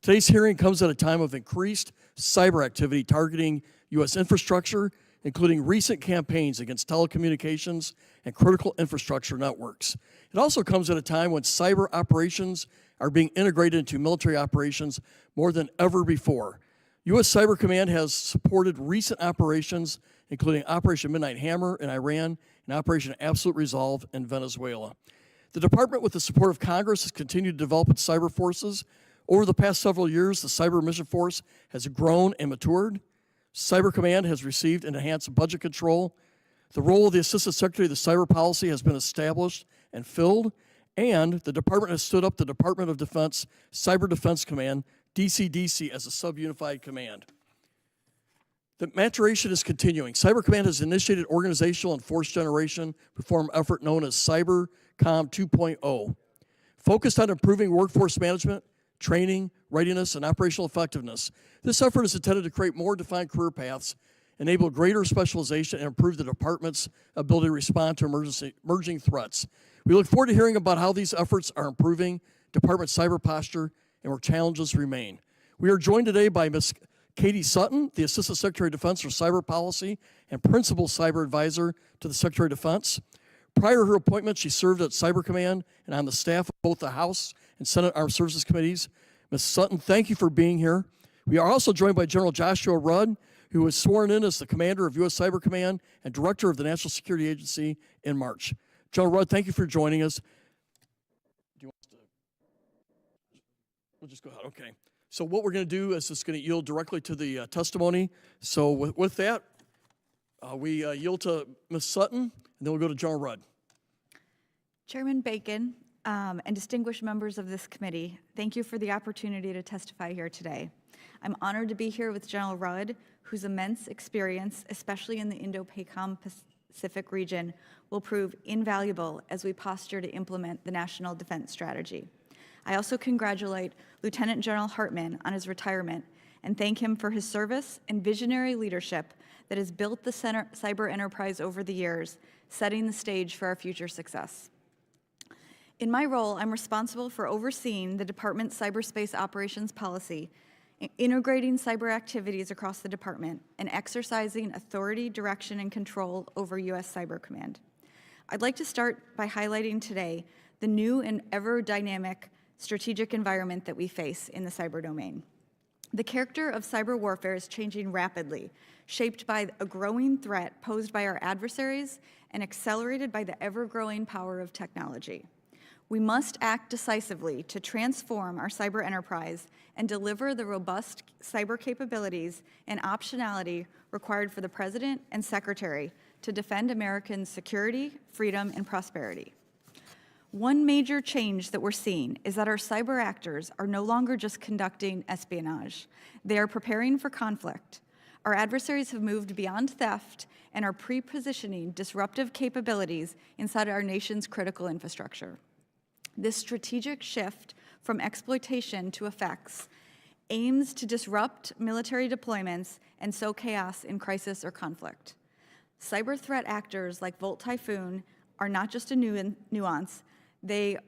Today's hearing comes at a time of increased cyber activity targeting U.S. infrastructure, including recent campaigns against telecommunications and critical infrastructure networks. It also comes at a time when cyber operations are being integrated into military operations more than ever before. U.S. Cyber Command has supported recent operations, including Operation Midnight Hammer in Iran and Operation Absolute Resolve in Venezuela. The department, with the support of Congress, has continued to develop its cyber forces. Over the past several years, the Cyber Mission Force has grown and matured. Cyber Command has received and enhanced budget control. The role of the Assistant Secretary of the Cyber Policy has been established and filled, and the department has stood up the Department of Defense Cyber Defense Command, DCDC, as a sub-unified command. The maturation is continuing. Cyber Command has initiated organizational and force generation reform effort known as CyberCom 2.0, focused on improving workforce management, training, readiness, and operational effectiveness. This effort is intended to create more defined career paths, enable greater specialization, and improve the department's ability to respond to emerging threats. We look forward to hearing about how these efforts are improving department cyber posture and where challenges remain. We are joined today by Ms. Katie Sutton, the Assistant Secretary of Defense for Cyber Policy and Principal Cyber Advisor to the Secretary of Defense. Prior to her appointment, she served at Cyber Command and on the staff of both the House and Senate Armed Services Committees. Ms. Sutton, thank you for being here. We are also joined by General Joshua Rudd, who was sworn in as the Commander of U.S. Cyber Command and Director of the National Security Agency in March. General Rudd, thank you for joining us. Do you want us to? We'll just go ahead, okay. So what we're going to do is just going to yield directly to the testimony. So with that, we yield to Ms. Sutton, and then we'll go to General Rudd. Chairman Bacon and distinguished members of this committee, thank you for the opportunity to testify here today. I'm honored to be here with General Rudd, whose immense experience, especially in the Indo-Pacific region, will prove invaluable as we posture to implement the National Defense Strategy. I also congratulate Lieutenant General Hartman on his retirement and thank him for his service and visionary leadership that has built the cyber enterprise over the years, setting the stage for our future success. In my role, I'm responsible for overseeing the department's cyberspace operations policy, integrating cyber activities across the department, and exercising authority, direction, and control over U.S. Cyber Command. I'd like to start by highlighting today the new and ever-dynamic strategic environment that we face in the cyber domain. The character of cyber warfare is changing rapidly, shaped by a growing threat posed by our adversaries and accelerated by the ever-growing power of technology. We must act decisively to transform our cyber enterprise and deliver the robust cyber capabilities and optionality required for the President and Secretary to defend American security, freedom, and prosperity. One major change that we're seeing is that our cyber actors are no longer just conducting espionage. They are preparing for conflict. Our adversaries have moved beyond theft and are pre-positioning disruptive capabilities inside our nation's critical infrastructure. This strategic shift from exploitation to effects aims to disrupt military deployments and sow chaos in crisis or conflict. Cyber threat actors like Typhoon are not just a nuisance, they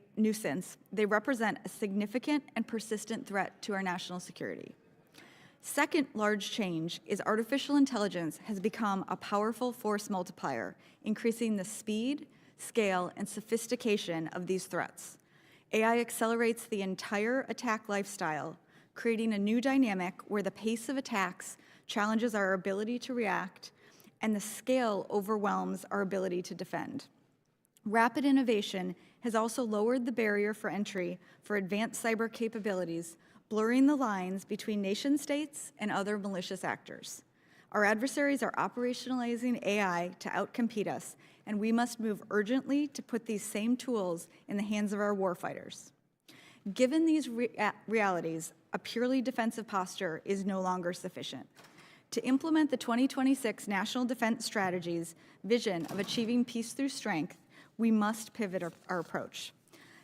represent a significant and persistent threat to our national security. Second large change is artificial intelligence has become a powerful force multiplier, increasing the speed, scale, and sophistication of these threats. AI accelerates the entire attack lifestyle, creating a new dynamic where the pace of attacks challenges our ability to react and the scale overwhelms our ability to defend. Rapid innovation has also lowered the barrier for entry for advanced cyber capabilities, blurring the lines between nation-states and other malicious actors. Our adversaries are operationalizing AI to outcompete us, and we must move urgently to put these same tools in the hands of our warfighters. Given these realities, a purely defensive posture is no longer sufficient. To implement the 2026 National Defense Strategy's vision of achieving peace through strength, we must pivot our approach.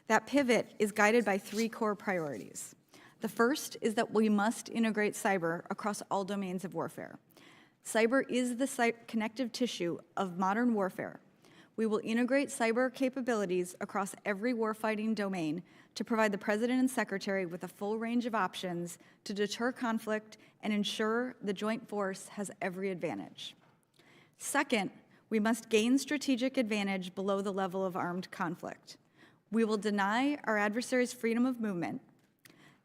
That pivot is guided by three core priorities. The first is that we must integrate cyber across all domains of warfare. Cyber is the connective tissue of modern warfare. We will integrate cyber capabilities across every warfighting domain to provide the President and Secretary with a full range of options to deter conflict and ensure the joint force has every advantage. Second, we must gain strategic advantage below the level of armed conflict. We will deny our adversaries freedom of movement.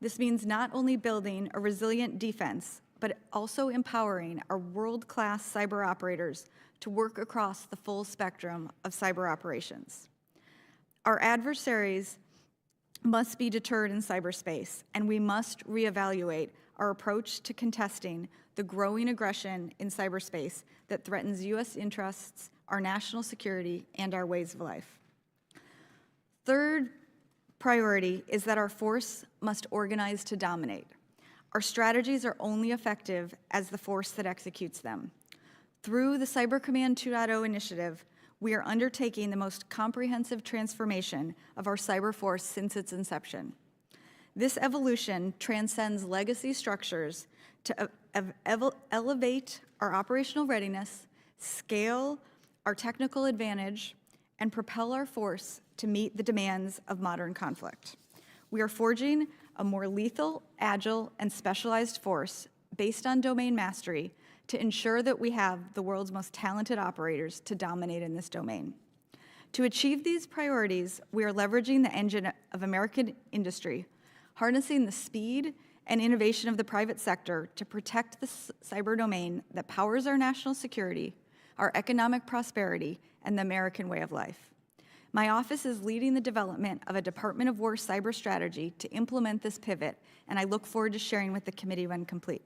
This means not only building a resilient defense, but also empowering our world-class cyber operators to work across the full spectrum of cyber operations. Our adversaries must be deterred in cyberspace, and we must reevaluate our approach to contesting the growing aggression in cyberspace that threatens U.S. interests, our national security, and our ways of life. Third priority is that our force must organize to dominate. Our strategies are only effective as the force that executes them. Through the Cyber Command 2.0 initiative, we are undertaking the most comprehensive transformation of our cyber force since its inception. This evolution transcends legacy structures to elevate our operational readiness, scale our technical advantage, and propel our force to meet the demands of modern conflict. We are forging a more lethal, agile, and specialized force based on domain mastery to ensure that we have the world's most talented operators to dominate in this domain. To achieve these priorities, we are leveraging the engine of American industry, harnessing the speed and innovation of the private sector to protect the cyber domain that powers our national security, our economic prosperity, and the American way of life. My office is leading the development of a Department of War cyber strategy to implement this pivot, and I look forward to sharing with the committee when complete.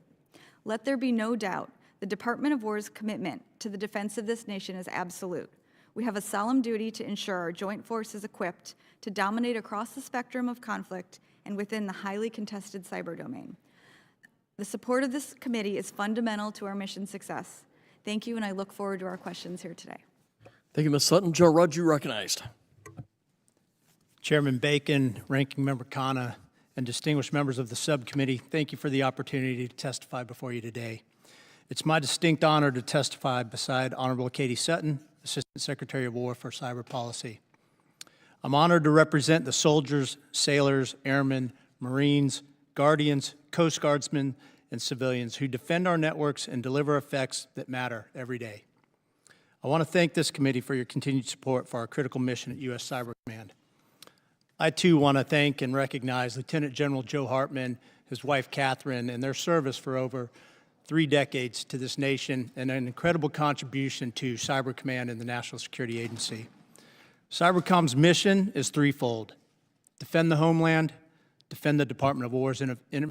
Let there be no doubt, the Department of War's commitment to the defense of this nation is absolute. We have a solemn duty to ensure our joint force is equipped to dominate across the spectrum of conflict and within the highly contested cyber domain. The support of this committee is fundamental to our mission success. Thank you, and I look forward to our questions here today. Thank you, Ms. Sutton. Joe Rudd, you recognized. Chairman Bacon, Ranking Member Khanna, and distinguished members of the subcommittee, thank you for the opportunity to testify before you today. It's my distinct honor to testify beside Honorable Katie Sutton, Assistant Secretary of War for Cyber Policy. I'm honored to represent the soldiers, sailors, airmen, Marines, Guardians, Coast Guardsmen, and civilians who defend our networks and deliver effects that matter every day. I want to thank this committee for your continued support for our critical mission at U.S. Cyber Command. I, too, want to thank and recognize Lieutenant General Joe Hartman, his wife, Catherine, and their service for over 3 decades to this nation and an incredible contribution to Cyber Command and the National Security Agency. Cybercom's mission is threefold: defend the homeland, defend the Department of War's